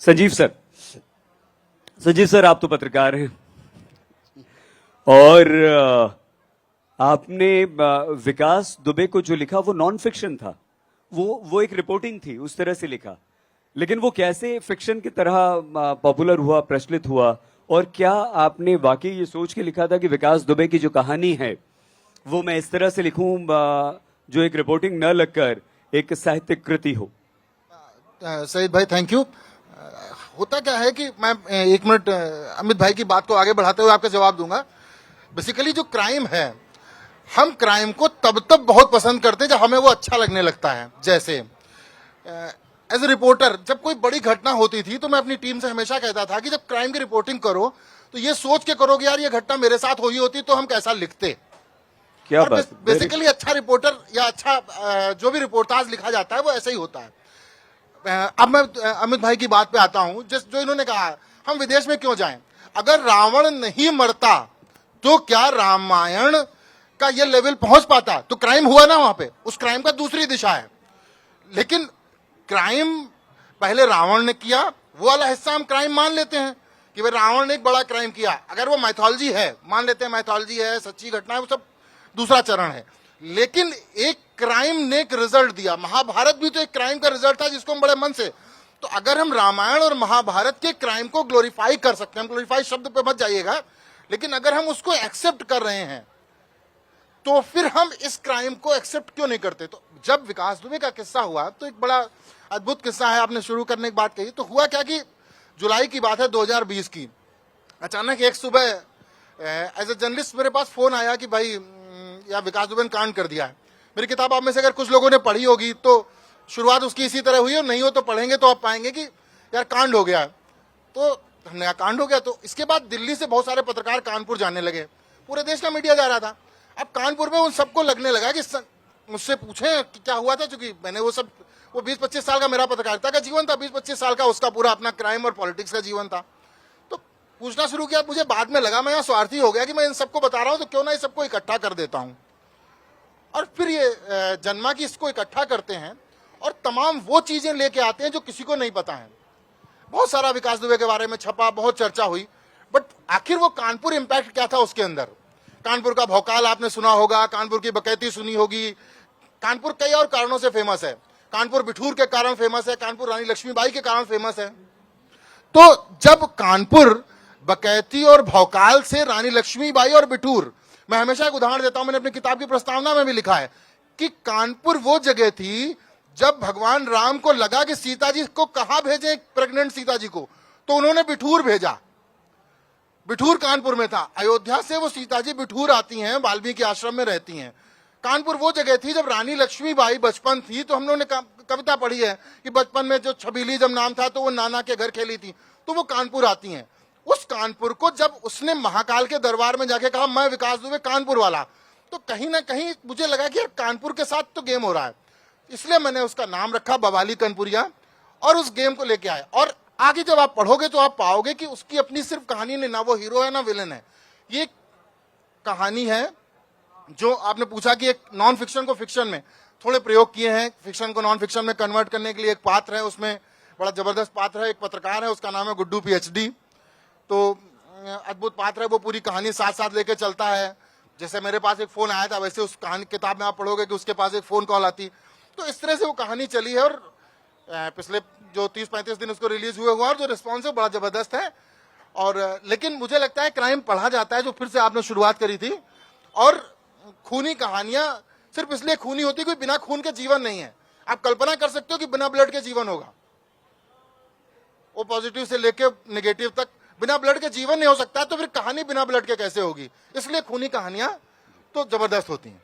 Sanjeev sir, Sanjeev sir आप तो पत्रकार हैं और आपने विकास दुबे को जो लिखा वो नॉन फिक्शन था, वो एक रिपोर्टिंग थी, उस तरह से लिखा, लेकिन वो कैसे फिक्शन की तरह पॉपुलर हुआ, प्रचलित हुआ? और क्या आपने वाकई ये सोच के लिखा था कि विकास दुबे की जो कहानी है वो मैं इस तरह से लिखूं जो एक रिपोर्टिंग न लगकर एक साहित्यिक कृति हो? सईद भाई थैंक यू। होता क्या है कि मैं एक मिनट अमित भाई की बात को आगे बढ़ाते हुए आपका जवाब दूंगा। बेसिकली जो क्राइम है, हम क्राइम को तब बहुत पसंद करते हैं जब हमें वो अच्छा लगने लगता है। जैसे एज ए रिपोर्टर जब कोई बड़ी घटना होती थी तो मैं अपनी टीम से हमेशा कहता था कि जब क्राइम की रिपोर्टिंग करो तो ये सोच के करो कि यार ये घटना मेरे साथ हुई होती तो हम कैसा लिखते। क्या और बात, बेसिकली अच्छा रिपोर्टर या अच्छा जो भी रिपोर्टाज लिखा जाता है वो ऐसा ही होता है। अब मैं अमित भाई की बात पे आता हूं, जो इन्होंने कहा हम विदेश में क्यों जाएं? अगर रावण नहीं मरता तो क्या रामायण का ये लेवल पहुंच पाता? तो क्राइम हुआ ना वहां पे, उस क्राइम का दूसरी दिशा है। लेकिन क्राइम पहले रावण ने किया, वो वाला हिस्सा हम क्राइम मान लेते हैं कि भाई रावण ने एक बड़ा क्राइम किया। अगर वो माइथोलॉजी है, मान लेते हैं माइथोलॉजी है, सच्ची घटना है, वो सब दूसरा चरण है। लेकिन एक क्राइम ने एक रिजल्ट दिया। महाभारत भी तो एक क्राइम का रिजल्ट था जिसको हम बड़े मन से, तो अगर हम रामायण और महाभारत के क्राइम को ग्लोरीफाई कर सकते हैं, ग्लोरीफाई शब्द पे मत जाइएगा, लेकिन अगर हम उसको एक्सेप्ट कर रहे हैं तो फिर हम इस क्राइम को एक्सेप्ट क्यों नहीं करते? तो जब विकास दुबे का किस्सा हुआ तो एक बड़ा अद्भुत किस्सा है। आपने शुरू करने की बात कही, तो हुआ क्या कि जुलाई की बात है 2020 की। अचानक एक सुबह एज ए जर्नलिस्ट मेरे पास फोन आया कि भाई या विकास दुबे ने कांड कर दिया है। मेरी किताब आप में से अगर कुछ लोगों ने पढ़ी होगी तो शुरुआत उसकी इसी तरह हुई, और नहीं हो तो पढ़ेंगे तो आप पाएंगे कि यार कांड हो गया है। तो हमने कहा कांड हो गया। तो इसके बाद दिल्ली से बहुत सारे पत्रकार कानपुर जाने लगे, पूरे देश का मीडिया जा रहा था। अब कानपुर में उन सबको लगने लगा कि मुझसे पूछे कि क्या हुआ था, क्योंकि मैंने वो 20-25 साल का मेरा पत्रकारिता का जीवन था, 20-25 साल का उसका पूरा अपना क्राइम और पॉलिटिक्स का जीवन था। तो पूछना शुरू किया। मुझे बाद में लगा मैं यहाँ स्वार्थी हो गया कि मैं इन सबको बता रहा हूँ, तो क्यों ना इस सबको इकट्ठा कर देता हूँ। और फिर ये जन्मा की इसको इकट्ठा करते हैं और तमाम वो चीजें लेके आते हैं जो किसी को नहीं पता है। बहुत सारा विकास दुबे के बारे में छपा, बहुत चर्चा हुई, बट आखिर वो कानपुर इंपैक्ट क्या था उसके अंदर? कानपुर का भौकाल आपने सुना होगा, कानपुर की बकैती सुनी होगी। कानपुर कई और कारणों से फेमस है। कानपुर बिठूर के कारण फेमस है, कानपुर रानी लक्ष्मीबाई के कारण फेमस है। तो जब कानपुर बकैती और भौकाल से रानी लक्ष्मीबाई और बिठूर, मैं हमेशा एक उदाहरण देता हूं, मैंने अपनी किताब की प्रस्तावना में भी लिखा है कि कानपुर वो जगह थी जब भगवान राम को लगा कि सीता जी को कहां भेजें, प्रेग्नेंट सीता जी को, तो उन्होंने बिठूर भेजा। बिठूर कानपुर में था। अयोध्या से वो सीता जी बिठूर आती हैं, वाल्मीकि आश्रम में रहती हैं। कानपुर वो जगह थी जब रानी लक्ष्मीबाई बचपन थी, तो हम लोगों ने कविता पढ़ी है कि बचपन में जो छबीली जब नाम था तो वो नाना के घर खेली थी, तो वो कानपुर आती हैं। उस कानपुर को जब उसने महाकाल के दरबार में जाके कहा मैं विकास दुबे कानपुर वाला, तो कहीं ना कहीं मुझे लगा कि यार कानपुर के साथ तो गेम हो रहा है। इसलिए मैंने उसका नाम रखा बवाली कनपुरिया और उस गेम को लेके आए। और आगे जब आप पढ़ोगे तो आप पाओगे कि उसकी अपनी सिर्फ कहानी नहीं, ना वो हीरो है ना विलेन है। ये कहानी है जो आपने पूछा कि एक नॉन फिक्शन को फिक्शन में थोड़े प्रयोग किए हैं, फिक्शन को नॉन फिक्शन में कन्वर्ट करने के लिए। एक पात्र है उसमें, बड़ा जबरदस्त पात्र है, एक पत्रकार है, उसका नाम है गुड्डू PhD। तो अद्भुत पात्र है, वो पूरी कहानी साथ साथ लेके चलता है। जैसे मेरे पास एक फोन आया था, वैसे उस कहानी किताब में आप पढ़ोगे कि उसके पास एक फोन कॉल आती। तो इस तरह से वो कहानी चली है और पिछले जो 30-35 दिन उसको रिलीज हुए हुआ और जो रिस्पॉन्स है बड़ा जबरदस्त है। और लेकिन मुझे लगता है क्राइम पढ़ा जाता है, जो फिर से आपने शुरुआत करी थी, और खूनी कहानियां सिर्फ इसलिए खूनी होती, कोई बिना खून के जीवन नहीं है। आप कल्पना कर सकते हो कि बिना ब्लड के जीवन होगा, वो पॉजिटिव से लेके नेगेटिव तक बिना ब्लड के जीवन नहीं हो सकता, तो फिर कहानी बिना ब्लड के कैसे होगी? इसलिए खूनी कहानियां तो जबरदस्त होती हैं।